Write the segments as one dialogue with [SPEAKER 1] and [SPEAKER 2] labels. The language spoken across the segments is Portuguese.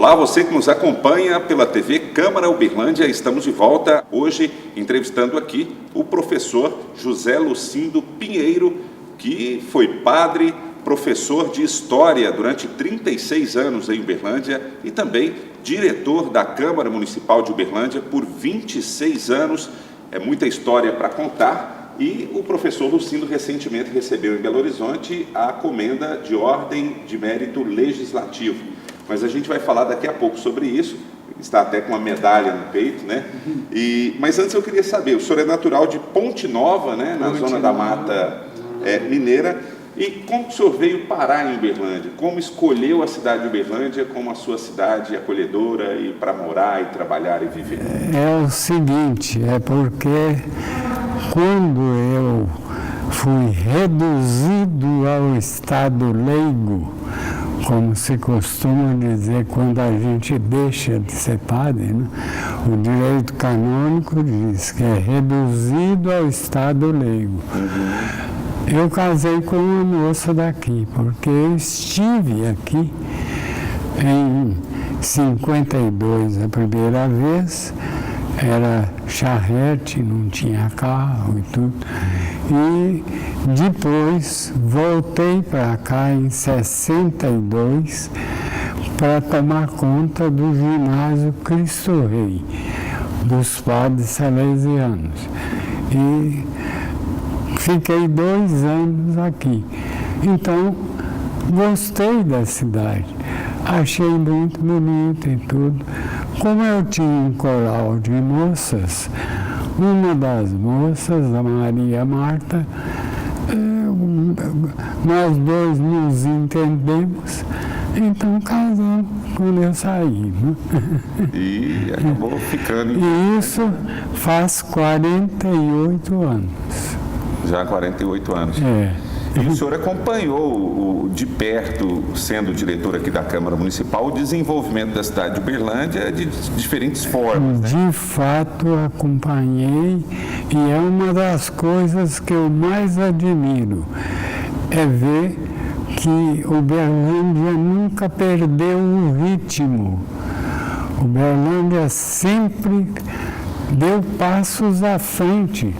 [SPEAKER 1] Olá, você que nos acompanha pela TV Câmara Uberlândia, estamos de volta hoje entrevistando aqui o professor José Lucindo Pinheiro, que foi padre, professor de História durante 36 anos em Uberlândia e também diretor da Câmara Municipal de Uberlândia por 26 anos. É muita história para contar e o professor Lucindo recentemente recebeu em Belo Horizonte a Comenda de Ordem de Mérito Legislativo. Mas a gente vai falar daqui a pouco sobre isso, está até com uma medalha no peito, né? Mas antes eu queria saber, o senhor é natural de Ponte Nova, né? Na zona da Mata Mineira, e como o senhor veio parar em Uberlândia? Como escolheu a cidade de Uberlândia como a sua cidade acolhedora e para morar e trabalhar e viver?
[SPEAKER 2] É o seguinte, é porque quando eu fui reduzido ao estado leigo, como se costuma dizer quando a gente deixa de ser padre, né? O direito canônico diz que é reduzido ao estado leigo. Eu casei com uma moça daqui, porque eu estive aqui em 52 a primeira vez, era charrete, não tinha carro e tudo. E depois voltei para cá em 62 para tomar conta do ginásio Cristo Rei, dos padres salesianos. E fiquei 2 anos aqui. Então, gostei da cidade, achei muito bonito e tudo. Como eu tinha um coral de moças, uma das moças, a Maria Marta, nós dois nos entendemos, então casamos quando eu saí. Né?
[SPEAKER 1] E acabou ficando.
[SPEAKER 2] E isso faz 48 anos.
[SPEAKER 1] Já 48 anos. E o senhor acompanhou de perto, sendo diretor aqui da Câmara Municipal, o desenvolvimento da cidade de Uberlândia de diferentes formas, né?
[SPEAKER 2] De fato, acompanhei, e é uma das coisas que eu mais admiro, é ver que Uberlândia nunca perdeu o ritmo. Uberlândia sempre deu passos à frente.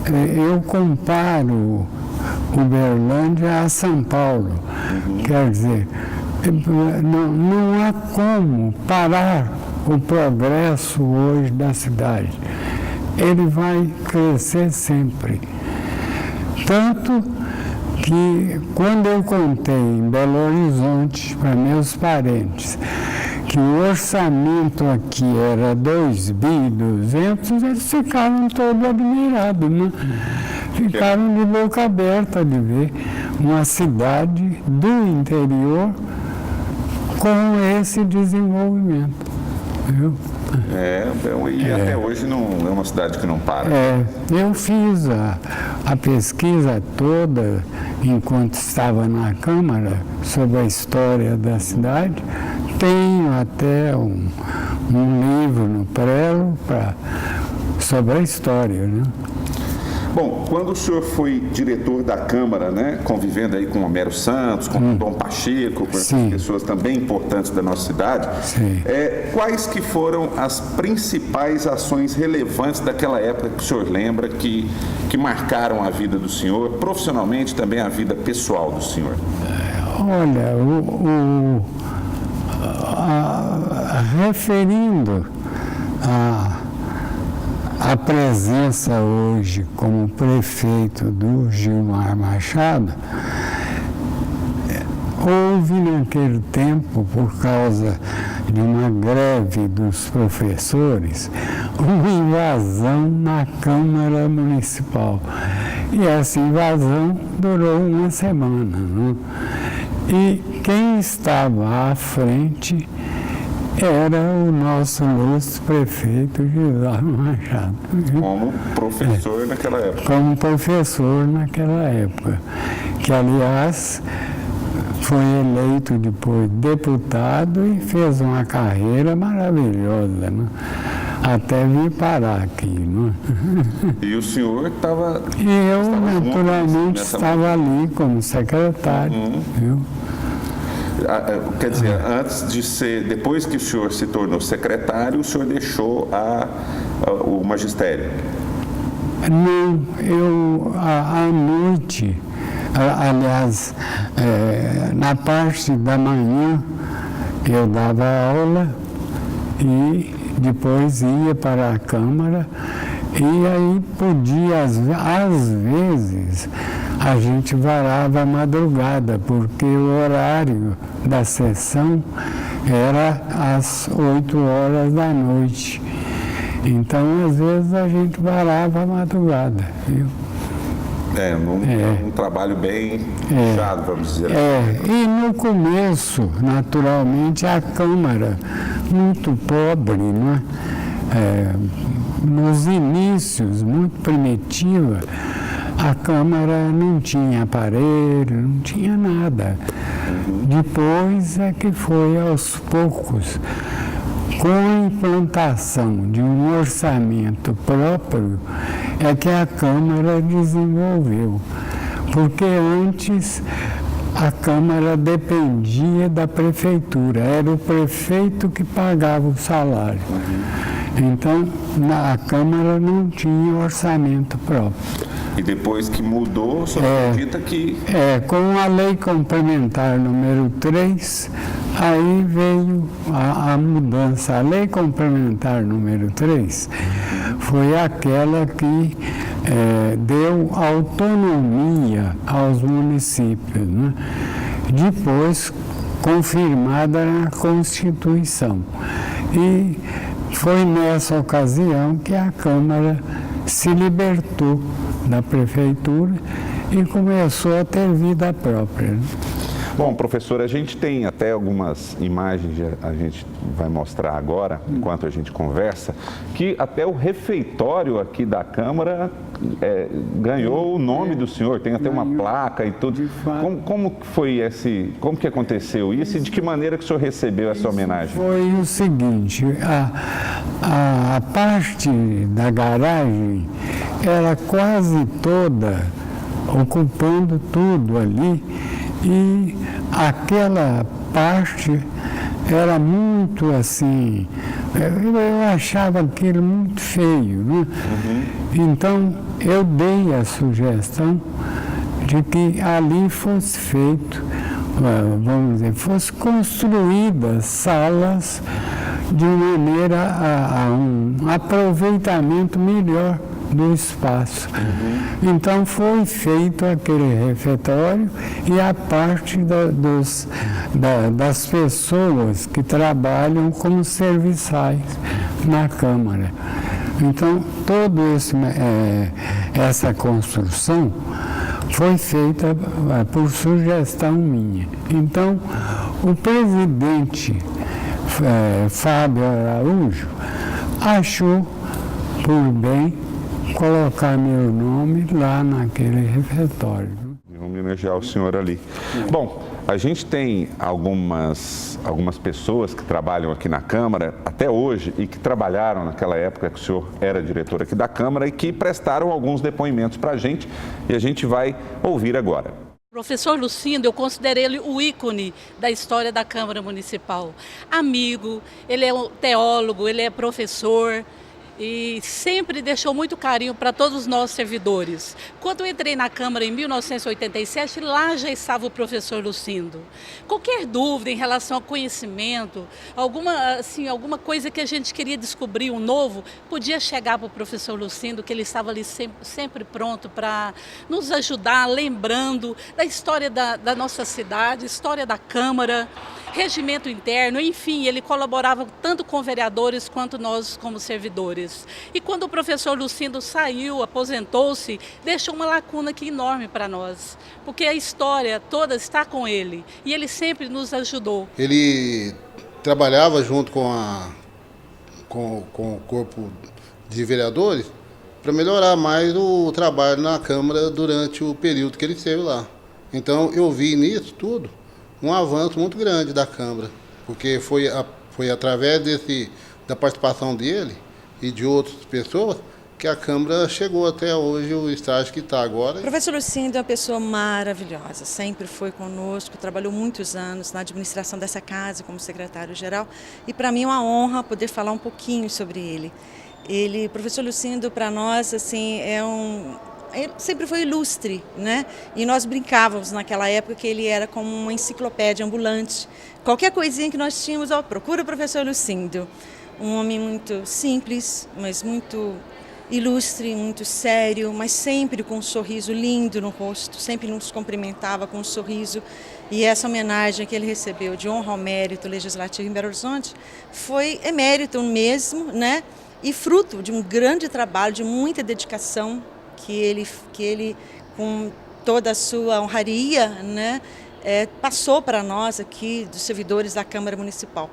[SPEAKER 2] Eu comparo Uberlândia a São Paulo. Quer dizer, não há como parar o progresso hoje da cidade. Ele vai crescer sempre. Tanto que quando eu contei em Belo Horizonte para meus parentes que o orçamento aqui era 2.200.000, eles ficaram todos admirados, né? Ficaram de boca aberta de ver uma cidade do interior com esse desenvolvimento. Viu?
[SPEAKER 1] E até hoje não é uma cidade que não para.
[SPEAKER 2] Eu fiz a pesquisa toda enquanto estava na Câmara sobre a história da cidade. Tenho até um livro no prelo sobre a história, né?
[SPEAKER 1] Bom, quando o senhor foi diretor da Câmara, né, convivendo aí com Homero Santos, com Dom Pacheco, com essas pessoas também importantes da nossa cidade, quais que foram as principais ações relevantes daquela época que o senhor lembra, que marcaram a vida do senhor, profissionalmente também a vida pessoal do senhor?
[SPEAKER 2] Olha, referindo a presença hoje como prefeito do Gilmar Machado, houve naquele tempo, por causa de uma greve dos professores, uma invasão na Câmara Municipal. E essa invasão durou uma semana, né? E quem estava à frente era o nosso ilustre prefeito Gilmar Machado.
[SPEAKER 1] Como professor naquela época.
[SPEAKER 2] Como professor naquela época, que aliás foi eleito depois deputado e fez uma carreira maravilhosa, né? Até vir parar aqui, né?
[SPEAKER 1] E o senhor estava...
[SPEAKER 2] Eu, naturalmente, estava ali como secretário, viu?
[SPEAKER 1] Quer dizer, depois que o senhor se tornou secretário, o senhor deixou o magistério?
[SPEAKER 2] Não, eu à noite, aliás, na parte da manhã eu dava aula e depois ia para a Câmara e aí podia, às vezes, a gente varava a madrugada, porque o horário da sessão era às 8 horas da noite. Então, às vezes, a gente varava a madrugada, viu?
[SPEAKER 1] Um trabalho bem puxado, vamos dizer assim.
[SPEAKER 2] E no começo, naturalmente, a Câmara, muito pobre, não é? Nos inícios, muito primitiva, a Câmara não tinha aparelho, não tinha nada. Depois é que foi aos poucos, com a implantação de um orçamento próprio, é que a Câmara desenvolveu. Porque antes a Câmara dependia da Prefeitura, era o prefeito que pagava o salário. Então, a Câmara não tinha orçamento próprio.
[SPEAKER 1] E depois que mudou, o senhor acredita que...
[SPEAKER 2] Com a Lei Complementar número 3, aí veio a mudança. A Lei Complementar número 3 foi aquela que deu autonomia aos municípios, né? Depois confirmada na Constituição. E foi nessa ocasião que a Câmara se libertou da Prefeitura e começou a ter vida própria.
[SPEAKER 1] Bom, professor, a gente tem até algumas imagens, a gente vai mostrar agora, enquanto a gente conversa, que até o refeitório aqui da Câmara ganhou o nome do senhor, tem até uma placa e tudo. Como foi como que aconteceu isso e de que maneira que o senhor recebeu essa homenagem?
[SPEAKER 2] Foi o seguinte, a parte da garagem era quase toda ocupando tudo ali e aquela parte era muito assim, eu achava aquilo muito feio, né? Então eu dei a sugestão de que ali fosse feito, vamos dizer, fosse construídas salas de maneira a um aproveitamento melhor do espaço. Então foi feito aquele refeitório e a parte das pessoas que trabalham como serviçais na Câmara. Então toda essa construção foi feita por sugestão minha. Então o presidente Fábio Araújo achou por bem colocar meu nome lá naquele refeitório.
[SPEAKER 1] Vamos homenagear o senhor ali. Bom, a gente tem algumas pessoas que trabalham aqui na Câmara até hoje e que trabalharam naquela época que o senhor era diretor aqui da Câmara e que prestaram alguns depoimentos para a gente e a gente vai ouvir agora.
[SPEAKER 3] O professor Lucindo, eu considero ele o ícone da história da Câmara Municipal. Amigo, ele é um teólogo, ele é professor e sempre deixou muito carinho para todos nós servidores. Quando eu entrei na Câmara em 1987, lá já estava o professor Lucindo. Qualquer dúvida em relação ao conhecimento, alguma coisa que a gente queria descobrir, um novo, podia chegar para o professor Lucindo, que ele estava ali sempre pronto para nos ajudar, lembrando da história da nossa cidade, história da Câmara, regimento interno, enfim, ele colaborava tanto com vereadores quanto nós como servidores. E quando o professor Lucindo saiu, aposentou-se, deixou uma lacuna aqui enorme para nós, porque a história toda está com ele e ele sempre nos ajudou.
[SPEAKER 4] Ele trabalhava junto com o corpo de vereadores para melhorar mais o trabalho na Câmara durante o período que ele esteve lá. Então eu vi nisso tudo um avanço muito grande da Câmara, porque foi através da participação dele e de outras pessoas que a Câmara chegou até hoje o estágio que está agora.
[SPEAKER 5] O professor Lucindo é uma pessoa maravilhosa, sempre foi conosco, trabalhou muitos anos na administração dessa casa como secretário-geral e para mim é uma honra poder falar um pouquinho sobre ele. O professor Lucindo, para nós, assim, ele sempre foi ilustre, né? E nós brincávamos naquela época que ele era como uma enciclopédia ambulante. Qualquer coisinha que nós tínhamos, procura o professor Lucindo. Um homem muito simples, mas muito ilustre, muito sério, mas sempre com um sorriso lindo no rosto, sempre nos cumprimentava com um sorriso. E essa homenagem que ele recebeu de honra ao mérito legislativo em Belo Horizonte é mérito mesmo, né? E fruto de um grande trabalho, de muita dedicação que ele com toda a sua honraria, né, passou para nós aqui, dos servidores da Câmara Municipal.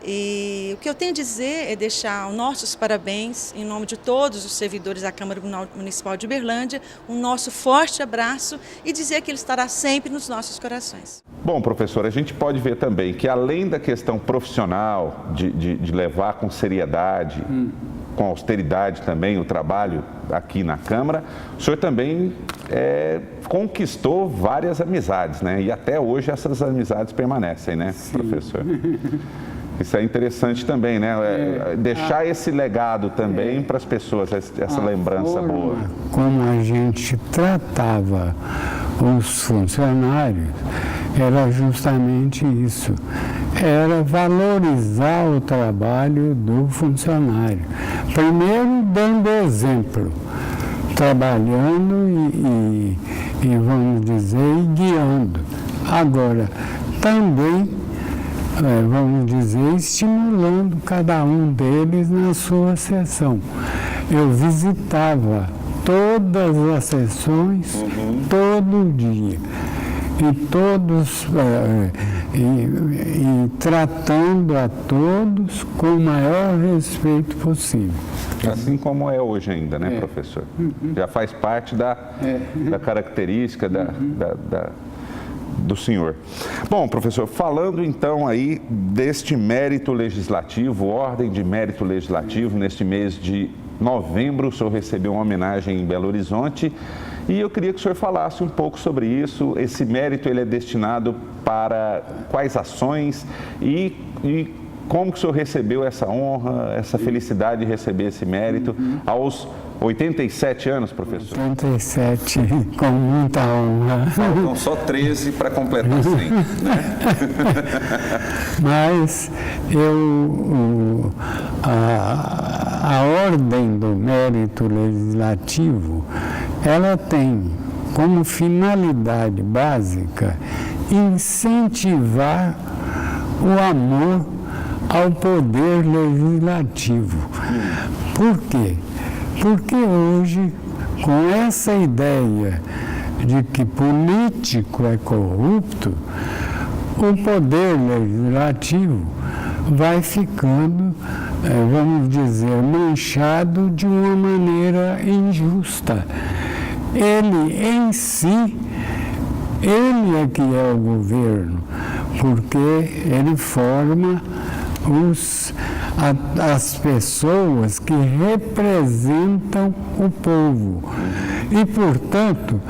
[SPEAKER 5] E o que eu tenho a dizer é deixar os nossos parabéns, em nome de todos os servidores da Câmara Municipal de Uberlândia, um nosso forte abraço e dizer que ele estará sempre nos nossos corações.
[SPEAKER 1] Bom, professor, a gente pode ver também que além da questão profissional, de levar com seriedade, com austeridade também o trabalho aqui na Câmara, o senhor também conquistou várias amizades, né? E até hoje essas amizades permanecem, né, sim, professor? Isso é interessante também, né? Deixar esse legado também para as pessoas, essa lembrança boa.
[SPEAKER 2] Como a gente tratava os funcionários, era justamente isso. Era valorizar o trabalho do funcionário. Primeiro, dando exemplo, trabalhando e vamos dizer, guiando. Agora, também vamos dizer, estimulando cada um deles na sua sessão. Eu visitava todas as sessões, todo dia, e todos, e tratando a todos com o maior respeito possível.
[SPEAKER 1] Assim como é hoje ainda, né, professor? Já faz parte da característica do senhor. Bom, professor, falando então aí deste mérito legislativo, ordem de mérito legislativo, neste mês de novembro, o senhor recebeu uma homenagem em Belo Horizonte e eu queria que o senhor falasse um pouco sobre isso. Esse mérito, ele é destinado para quais ações e como que o senhor recebeu essa honra, essa felicidade de receber esse mérito aos 87 anos, professor?
[SPEAKER 2] 87, com muita honra.
[SPEAKER 1] Faltam só 13 para completar 100, né?
[SPEAKER 2] Mas a ordem do mérito legislativo, ela tem como finalidade básica incentivar o amor ao poder legislativo. Por quê? Porque hoje, com essa ideia de que político é corrupto, o poder legislativo vai ficando, vamos dizer, manchado de uma maneira injusta. Ele em si, ele é que é o governo, porque ele forma as pessoas que representam o povo. E, portanto,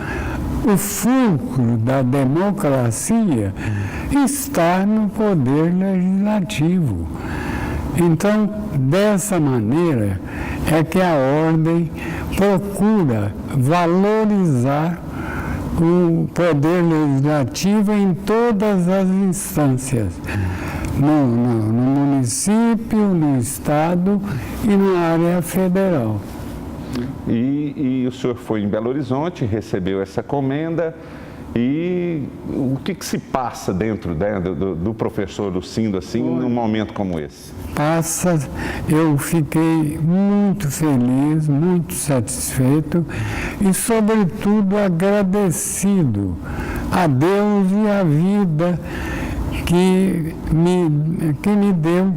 [SPEAKER 2] o fulcro da democracia está no poder legislativo. Então, dessa maneira, é que a ordem procura valorizar o poder legislativo em todas as instâncias. No município, no estado e na área federal.
[SPEAKER 1] E o senhor foi em Belo Horizonte, recebeu essa comenda e o que se passa dentro do professor Lucindo, assim, num momento como esse?
[SPEAKER 2] Eu fiquei muito feliz, muito satisfeito e, sobretudo, agradecido a Deus e à vida que me deu,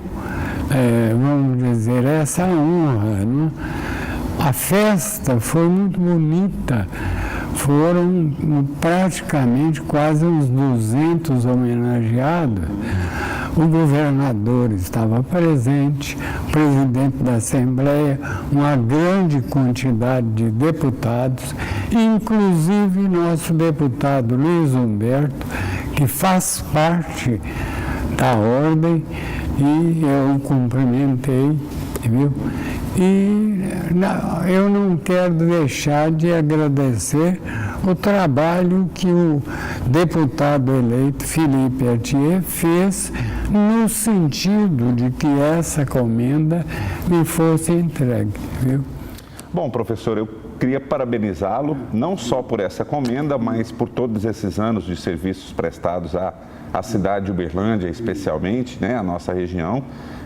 [SPEAKER 2] vamos dizer, essa honra, né? A festa foi muito bonita, foram praticamente quase uns 200 homenageados, o governador estava presente, o presidente da Assembleia, uma grande quantidade de deputados, inclusive nosso deputado Luiz Humberto, que faz parte da ordem, e eu cumprimentei, viu? E eu não quero deixar de agradecer o trabalho que o deputado eleito Felipe Atier fez no sentido de que essa comenda me fosse entregue, viu?
[SPEAKER 1] Bom, professor, eu queria parabenizá-lo, não só por essa comenda, mas por todos esses anos de serviços prestados à cidade de Uberlândia, especialmente, né, a nossa região.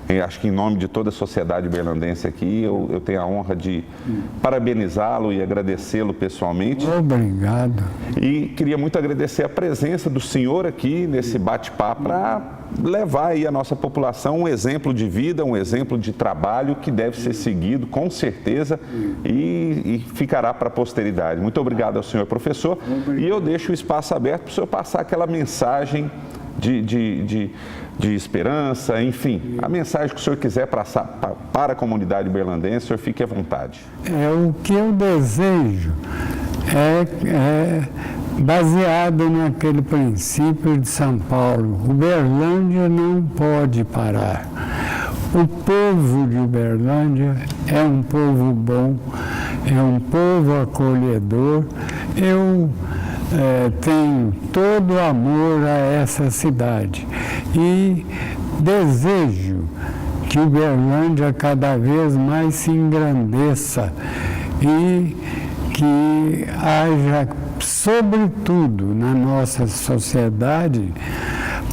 [SPEAKER 1] Eu acho que em nome de toda a sociedade uberlandense aqui, eu tenho a honra de parabenizá-lo e agradecê-lo pessoalmente.
[SPEAKER 2] Obrigado.
[SPEAKER 1] E queria muito agradecer a presença do senhor aqui nesse bate-papo para levar aí à nossa população um exemplo de vida, um exemplo de trabalho que deve ser seguido com certeza e ficará para a posteridade. Muito obrigado ao senhor professor. E eu deixo o espaço aberto para o senhor passar aquela mensagem de esperança, enfim, a mensagem que o senhor quiser passar para a comunidade uberlandense, o senhor fique à vontade.
[SPEAKER 2] O que eu desejo é baseado naquele princípio de São Paulo: Uberlândia não pode parar. O povo de Uberlândia é um povo bom, é um povo acolhedor. Eu tenho todo o amor a essa cidade e desejo que Uberlândia cada vez mais se engrandeça e que haja, sobretudo na nossa sociedade,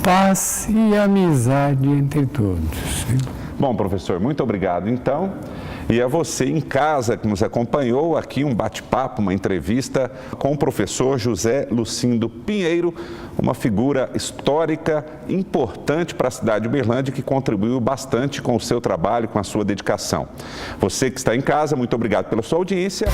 [SPEAKER 2] paz e amizade entre todos.
[SPEAKER 1] Bom, professor, muito obrigado, então. E a você em casa que nos acompanhou aqui, um bate-papo, uma entrevista com o professor José Lucindo Pinheiro, uma figura histórica importante para a cidade de Uberlândia, que contribuiu bastante com o seu trabalho, com a sua dedicação. Você que está em casa, muito obrigado pela sua audiência.